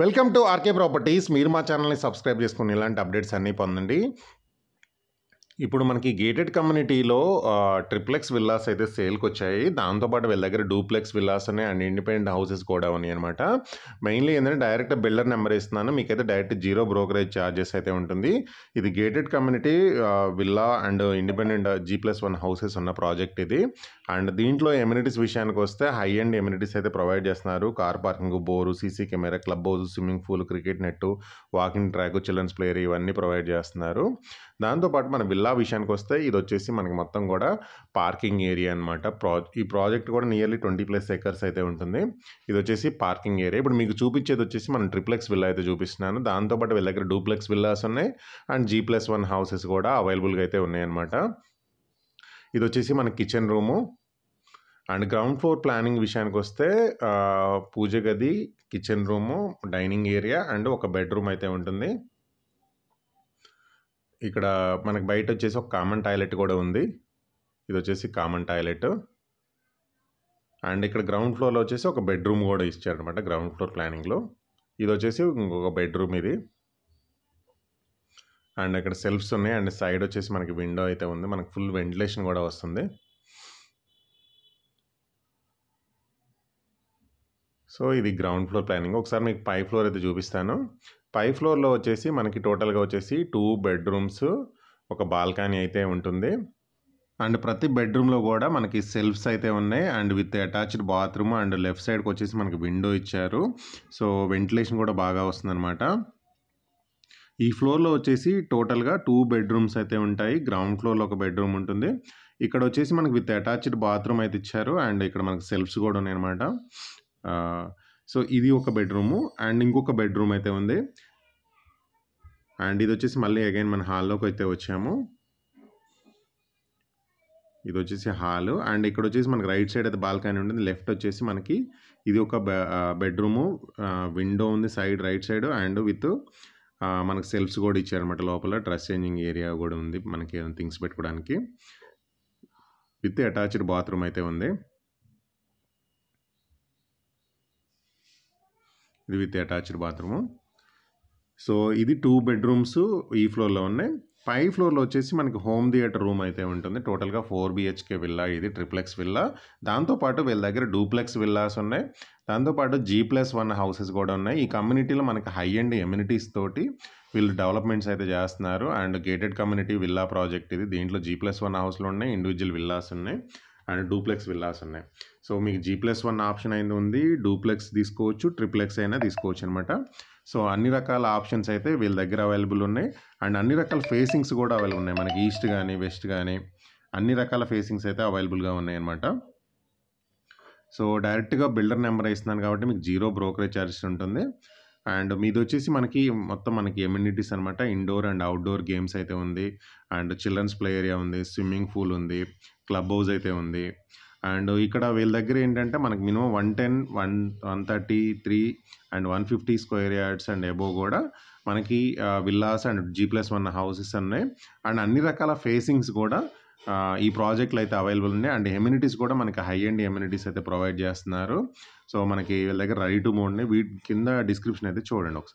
Welcome to RK properties. మీరు మా ఛానల్ని సబ్స్క్రైబ్ చేసుకుని ఇలాంటి అప్డేట్స్ అన్నీ పొందండి. ఇప్పుడు మనకి గేటెడ్ కమ్యూనిటీలో ట్రిప్లెక్స్ విల్లాస్ అయితే సేల్కి వచ్చాయి. దాంతోపాటు వీళ్ళ దగ్గర డూప్లెక్స్ విల్లాస్ ఉన్నాయి అండ్ ఇండిపెండెంట్ హౌసెస్ కూడా ఉన్నాయి అనమాట. మెయిన్లీ ఏంటంటే డైరెక్ట్ బిల్డర్ నెంబర్ ఇస్తున్నాను, మీకైతే డైరెక్ట్ జీరో బ్రోకరేజ్ ఛార్జెస్ అయితే ఉంటుంది. ఇది gated community villa and independent G+1 houses ఉన్న ప్రాజెక్ట్ ఇది. అండ్ దీంట్లో ఎమ్యూనిటీస్ విషయానికి వస్తే హై అండ్ ఎమ్యూనిటీస్ అయితే ప్రొవైడ్ చేస్తున్నారు. Car parking, bore, CC camera, club house, swimming pool, cricket net, walking track, childrens play area ఇవన్నీ ప్రొవైడ్ చేస్తున్నారు. దాంతోపాటు మన విల్లా విషయానికి వస్తే ఇది వచ్చేసి మనకి మొత్తం కూడా పార్కింగ్ ఏరియా అనమాట. ఈ ప్రాజెక్ట్ కూడా నియర్లీ 20+ ఎకర్స్ అయితే ఉంటుంది. ఇది వచ్చేసి పార్కింగ్ ఏరియా. ఇప్పుడు మీకు చూపించేది వచ్చేసి మనం ట్రిప్లెక్స్ విల్లా అయితే చూపిస్తున్నాను. దాంతోపాటు వీళ్ళ దగ్గర డూప్లెక్స్ విల్లాస్ ఉన్నాయి అండ్ G+1 హౌసెస్ కూడా అవైలబుల్గా అయితే ఉన్నాయన్నమాట. ఇది వచ్చేసి మన kitchen room and ground floor planning విషయానికి వస్తే పూజ గది, kitchen room, dining area and ఒక బెడ్రూమ్ అయితే ఉంటుంది. ఇక్కడ మనకు బయట వచ్చేసి ఒక కామన్ టాయిలెట్ కూడా ఉంది. ఇది వచ్చేసి కామన్ టాయిలెట్ అండ్ ఇక్కడ గ్రౌండ్ ఫ్లోర్లో వచ్చేసి ఒక బెడ్రూమ్ కూడా ఇచ్చారనమాట గ్రౌండ్ ఫ్లోర్ ప్లానింగ్లో. ఇది వచ్చేసి ఇంకొక బెడ్రూమ్ ఇది. అండ్ ఇక్కడ సెల్ఫ్స్ ఉన్నాయి అండ్ సైడ్ వచ్చేసి మనకి విండో అయితే ఉంది. మనకు ఫుల్ వెంటిలేషన్ కూడా వస్తుంది. సో ఇది గ్రౌండ్ ఫ్లోర్ ప్లానింగ్. ఒకసారి మీకు పై ఫ్లోర్ అయితే చూపిస్తాను. పై ఫ్లోర్లో వచ్చేసి మనకి టోటల్గా వచ్చేసి 2 బెడ్రూమ్స్, ఒక బాల్కనీ అయితే ఉంటుంది. అండ్ ప్రతి బెడ్రూమ్లో కూడా మనకి సెల్ఫ్స్ అయితే ఉన్నాయి and with attached bathroom and left సైడ్కి వచ్చేసి మనకి విండో ఇచ్చారు. సో వెంటిలేషన్ కూడా బాగా వస్తుందన్నమాట. ఈ ఫ్లోర్లో వచ్చేసి టోటల్గా 2 బెడ్రూమ్స్ అయితే ఉంటాయి. గ్రౌండ్ ఫ్లోర్లో ఒక బెడ్రూమ్ ఉంటుంది. ఇక్కడ వచ్చేసి మనకి విత్ అటాచ్డ్ బాత్రూమ్ అయితే ఇచ్చారు అండ్ ఇక్కడ మనకి సెల్ఫ్స్ కూడా ఉన్నాయి అనమాట. సో ఇది ఒక బెడ్రూము అండ్ ఇంకొక బెడ్రూమ్ అయితే ఉంది. అండ్ ఇది వచ్చేసి మళ్ళీ అగైన్ మన హాల్లోకి అయితే వచ్చాము. ఇది వచ్చేసి హాల్ అండ్ ఇక్కడ వచ్చేసి మనకి రైట్ సైడ్ అయితే బాల్కనీ ఉంటుంది. లెఫ్ట్ వచ్చేసి మనకి ఇది ఒక బెడ్రూము, విండో ఉంది side right side and with మనకి సెల్ఫ్స్ కూడా ఇచ్చారనమాట. లోపల డ్రెస్ చేంజింగ్ ఏరియా కూడా ఉంది మనకి థింగ్స్ పెట్టుకోవడానికి. విత్ అటాచ్డ్ బాత్రూమ్ అయితే ఉంది. ఇది విత్ అటాచ్డ్ బాత్రూము. సో ఇది 2 బెడ్రూమ్స్ ఈ ఫ్లోర్లో ఉన్నాయి. పై ఫ్లోర్లో వచ్చేసి మనకి హోమ్ థియేటర్ రూమ్ అయితే ఉంటుంది. టోటల్గా 4 BHK విల్లా, ఇది ట్రిప్లెక్స్ విల్లా. దాంతోపాటు వీళ్ళ దగ్గర డూప్లెక్స్ విల్లాస్ ఉన్నాయి. దాంతోపాటు G+1 హౌసెస్ కూడా ఉన్నాయి. ఈ కమ్యూనిటీలో మనకి హై అండ్ ఎమ్యూనిటీస్ తోటి వీళ్ళు డెవలప్మెంట్స్ అయితే చేస్తున్నారు. And gated community villa project ఇది. దీంట్లో G+1 హౌస్లు ఉన్నాయి, ఇండివిజువల్ విల్లాస్ ఉన్నాయి అండ్ డూప్లెక్స్ విల్లాస్ ఉన్నాయి. సో మీకు G+1 ఆప్షన్ అయితే ఉంది. డూప్లెక్స్ తీసుకోవచ్చు, ట్రిప్లెక్స్ అయినా తీసుకోవచ్చు అనమాట. సో అన్ని రకాల ఆప్షన్స్ అయితే వీళ్ళ దగ్గర అవైలబుల్ ఉన్నాయి అండ్ అన్ని రకాల ఫేసింగ్స్ కూడా అవైలబుల్ ఉన్నాయి. మనకి ఈస్ట్ కానీ వెస్ట్ కానీ అన్ని రకాల ఫేసింగ్స్ అయితే అవైలబుల్గా ఉన్నాయి అనమాట. సో డైరెక్ట్గా బిల్డర్ నెంబర్ ఇస్తున్నాను కాబట్టి మీకు జీరో బ్రోకరేజ్ ఛార్జెస్ ఉంటుంది. అండ్ మీది వచ్చేసి మనకి మొత్తం మనకి ఎమ్యూనిటీస్ అనమాట. ఇండోర్ అండ్ అవుట్డోర్ గేమ్స్ అయితే ఉంది అండ్ చిల్డ్రన్స్ ప్లే ఏరియా ఉంది, స్విమ్మింగ్ పూల్ ఉంది, క్లబ్ హౌస్ అయితే ఉంది. అండ్ ఇక్కడ వీళ్ళ దగ్గర ఏంటంటే మనకి minimum 110, 133 and 150 square yards and above కూడా మనకి విల్లాస్ అండ్ G+1 హౌసెస్ ఉన్నాయి. అండ్ అన్ని రకాల ఫేసింగ్స్ కూడా ఈ ప్రాజెక్ట్లో అయితే అవైలబుల్ ఉన్నాయి. అండ్ ఎమ్యూనిటీస్ కూడా మనకి హై అండ్ ఎమ్యూనిటీస్ అయితే ప్రొవైడ్ చేస్తున్నారు. సో మనకి వీళ్ళ దగ్గర రెడీ టు మూవ్ ఉన్నాయి. వీటి కింద డిస్క్రిప్షన్ అయితే చూడండి ఒకసారి.